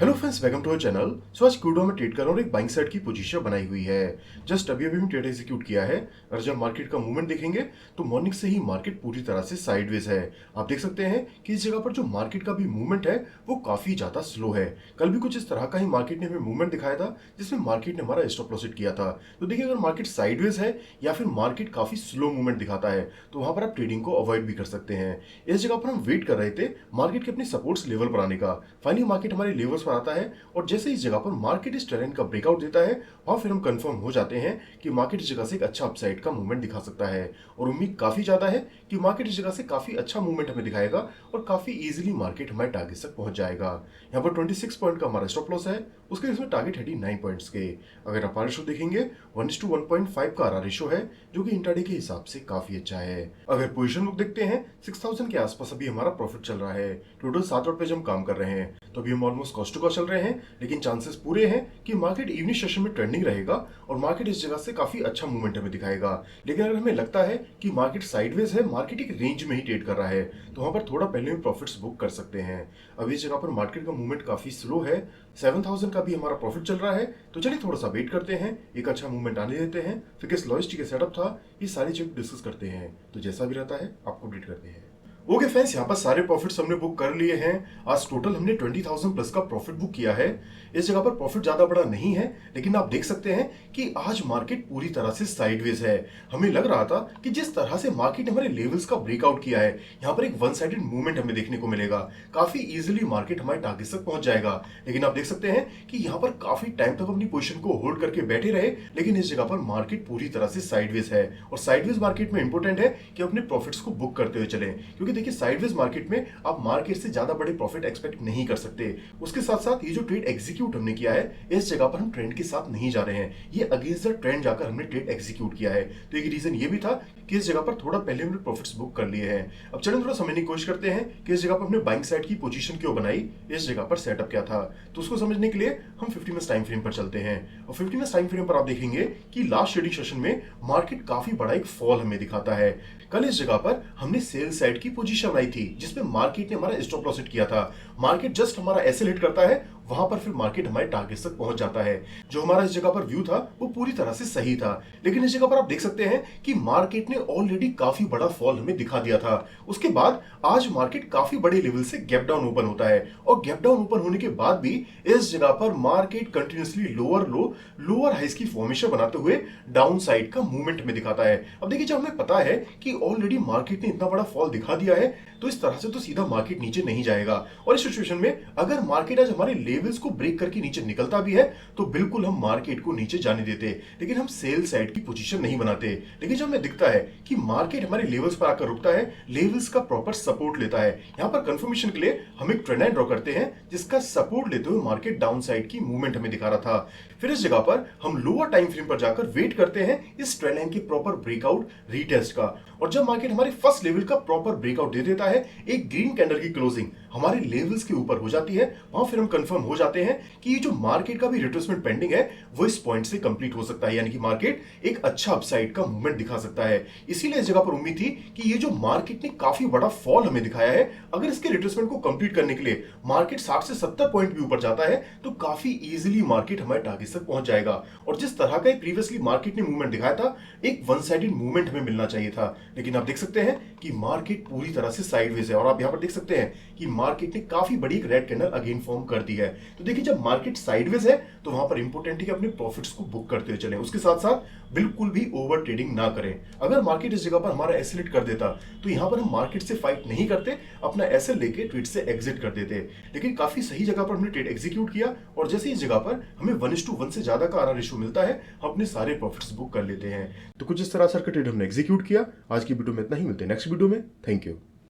Hello friends, welcome to our channel. So आज क्रूडो में ट्रेड कर रहा हूँ और एक बाइंग साइड की पोजीशन बनाई हुई है। जस्ट अभी अभी हम ट्रेड एग्जीक्यूट किया है और जब मार्केट का मूवमेंट देखेंगे तो मॉर्निंग से ही मार्केट पूरी तरह से साइडवेज है। आप देख सकते हैं कि इस जगह पर जो मार्केट का भी मूवमेंट है वो काफी ज्यादा स्लो है। कल भी कुछ इस तरह का ही मार्केट ने हमें मूवमेंट दिखाया था जिसमें मार्केट ने हमारा स्टॉप लॉस हिट किया था। तो देखिए, अगर मार्केट साइडवेज है या फिर मार्केट काफी स्लो मूवमेंट दिखाता है तो वहां पर आप ट्रेडिंग को अवॉइड भी कर सकते हैं। इस जगह पर हम वेट कर रहे थे मार्केट के अपने सपोर्ट्स लेवल पर आने का। फाइनली मार्केट हमारे लेवल्स पर आता है और जैसे इस जगह पर मार्केट इस ट्रेंड का ब्रेकआउट देता है और फिर हम कंफर्म हो जाते हैं कि मार्केट इस जगह से एक अच्छा अपसाइड का मूवमेंट दिखा सकता है। और उम्मीद काफी ज्यादा है कि मार्केट इस जगह से काफी अच्छा मूवमेंट हमें दिखाएगा और काफी इजीली मार्केट हमारे टारगेट तक पहुंच जाएगा। यहाँ पर 26 पॉइंट का हमारा स्टॉप लॉस है, उसके इसमें टारगेट है 9 पॉइंट्स के। अगर आप रेशो देखेंगे 1:1.5 का रेशो है जो कि इंट्राडे के हिसाब से काफी अच्छा है। अगर पोजीशन बुक देखते हैं 6000 के आसपास अभी हमारा प्रॉफिट चल रहा है। टोटल 7 लॉट पे जब हम काम कर रहे हैं तो अभी हम ऑलमोस्ट कॉस्ट टू कॉस्ट चल रहे हैं, लेकिन चांसेस पूरे हैं कि मार्केट इवनिंग सेशन में ट्रेंडिंग रहेगा और मार्केट इस जगह से काफी अच्छा मूवमेंट हमें दिखाएगा। लेकिन अगर हमें लगता है कि मार्केट साइडवेज है, मार्केट एक रेंज में ही ट्रेड कर रहा है, तो वहां पर थोड़ा पहले में प्रॉफिट्स बुक कर सकते हैं। अभी इस जगह पर मार्केट का मूवमेंट काफी स्लो है, 7000 का भी हमारा प्रॉफिट चल रहा है। तो चलिए थोड़ा सा वेट करते हैं, एक अच्छा मूवमेंट आने देते हैं, फिर किस लॉजिस्टिक का सेटअप था ये सारी चीज डिस्कस करते हैं। तो जैसा भी रहता है आपको अपडेट करते हैं। ओके फ्रेंड्स, यहाँ पर सारे प्रॉफिट्स हमने बुक कर लिए हैं। आज टोटल हमने 20,000 प्लस का प्रॉफिट बुक किया है। इस जगह पर प्रॉफिट ज्यादा बड़ा नहीं है, लेकिन आप देख सकते हैं कि आज मार्केट पूरी तरह से साइडवेज है। हमें लग रहा था कि जिस तरह से मार्केट ने हमारे लेवल्स का ब्रेकआउट किया है, यहाँ पर एक वन साइडेड मूवमेंट हमें देखने को मिलेगा। काफी इजीली मार्केट हमारे टारगेट तक पहुंच जाएगा। लेकिन आप देख सकते हैं कि यहाँ पर काफी टाइम तक अपनी पोजीशन को होल्ड करके बैठे रहे, लेकिन इस जगह पर मार्केट पूरी तरह से साइडवेज है। और साइडवेज मार्केट में इंपॉर्टेंट है कि अपने प्रॉफिट्स को बुक करते हुए चलें, क्योंकि देखिए साइडवेज मार्केट में आप मार्केट से ज्यादा बड़े प्रॉफिट एक्सपेक्ट नहीं कर सकते। उसके साथ साथ ये जो ट्रेड एग्जीक्यूट हमने किया है, इस जगह पर हम ट्रेंड के साथ नहीं जा रहे हैं, ये अगेंस्ट द ट्रेंड जाकर हमने ट्रेड एग्जीक्यूट किया है। तो एक रीजन ये भी था कि इस जगह पर थोड़ा पहले हमने प्रॉफिट्स बुक कर लिए हैं। अब चलें थोड़ा समझने की कोशिश करते हैं कि इस जगह पर हमने बाइंग साइड की पोजीशन क्यों बनाई, इस जगह पर सेटअप क्या था। तो उसको समझने के लिए हम 50 मिनट टाइम फ्रेम पर चलते हैं। और 50 मिनट टाइम फ्रेम पर आप देखेंगे कि लास्ट ट्रेडिंग सेशन में मार्केट काफी बड़ा एक फॉल हमें दिखाता है। कल इस जगह पर हमने सेल साइड की पोजीशन बनाई थी जिसमें मार्केट ने हमारा स्टॉप लॉस हिट किया था। मार्केट जस्ट हमारा ऐसे हिट करता है, वहां पर फिर मार्केट हमारे टारगेट तक पहुंच जाता है। जो हमारा इस जगह पर व्यू था वो पूरी तरह से सही था, लेकिन इस जगह पर आप देख सकते हैं कि मार्केट ने ऑलरेडी काफी बड़ा फॉल हमें दिखा दिया था। उसके बाद आज मार्केट काफी बड़े लेवल से गैप डाउन ओपन होता है और गैप डाउन ओपन होने के बाद भी इस जगह पर market continuously lower low lower highs की फॉर्मेशन बनाते हुए डाउन साइड का मूवमेंट में दिखाता है। अब देखिए, जब हमें पता है कि ऑलरेडी मार्केट ने इतना बड़ा फॉल दिखा दिया है तो इस तरह से तो सीधा मार्केट नीचे नहीं जाएगा। और इस सिचुएशन में अगर मार्केट आज हमारे लेवल्स को ब्रेक करके नीचे निकलता भी है तो बिल्कुल हम मार्केट को नीचे जाने देते, लेकिन हम सेल साइड की पोजीशन नहीं बनाते। लेकिन जब हमें दिखता है कि मार्केट हमारे लेवल्स पर आकर रुकता है, लेवल्स का प्रॉपर सपोर्ट लेता है, यहाँ पर कंफर्मेशन के लिए हम एक ट्रेंड लाइन ड्रॉ करते हैं जिसका सपोर्ट लेते हुए मार्केट डाउन साइड की मूवमेंट हमें दिखा रहा था। फिर इस जगह पर हम लोअर टाइम फ्रेम पर जाकर वेट करते हैं इस ट्रेंड लाइन के प्रॉपर ब्रेकआउट रीटेस्ट का। और जब मार्केट हमारे फर्स्ट लेवल का प्रॉपर ब्रेकआउट दे देता है, एक ग्रीन कैंडल की क्लोजिंग हमारे लेवल्स के ऊपर हो जाती है, वहां फिर हम कंफर्म हो जाते हैं कि ये जो मार्केट का भी रिट्रेसमेंट पेंडिंग है वो इस पॉइंट से कंप्लीट हो सकता है, यानी कि मार्केट एक अच्छा अपसाइड का मूवमेंट दिखा सकता है। इसीलिए इस जगह पर उम्मीद थी कि ये जो मार्केट ने काफी बड़ा फॉल हमें दिखाया है, अगर इसके रिट्रेसमेंट को कंप्लीट करने के लिए मार्केट 60 से 70 पॉइंट भी ऊपर जाता है तो काफी इजीली मार्केट हमारे टारगेट तक पहुंच जाएगा। और जिस तरह का प्रीवियसली मार्केट ने मूवमेंट दिखाया था, एक वन साइडेड मूवमेंट हमें मिलना चाहिए था, लेकिन आप देख सकते हैं कि मार्केट पूरी तरह से साइडवेज है। और आप यहां पर देख सकते हैं कि मार्केट ने काफी बड़ी एक रेड कैंडल अगेन फॉर्म कर दी है। तो देखिए, जब मार्केट साइडवेज है तो वहां पर इंपॉर्टेंट है कि अपने प्रॉफिट्स को बुक करते हुए चलें। उसके साथ साथ बिल्कुल भी ओवर ट्रेडिंग ना करें। अगर मार्केट इस जगह पर हमारा एसेल हिट कर देता तो यहां पर हम मार्केट से फाइट नहीं करते, अपना एसेल लेके ट्रेड से एग्जिट कर देते। लेकिन काफी सही जगह पर हमने ट्रेड एग्जीक्यूट किया और जैसे इस जगह पर हमें 1:1 से ज्यादा का आर रेशियो मिलता है, हम अपने सारे प्रॉफिट्स बुक कर लेते हैं। तो कुछ इस तरह सर का ट्रेड हमने एग्जीक्यूट किया। आज की वीडियो में इतना ही, मिलते हैं नेक्स्ट वीडियो में। Thank you.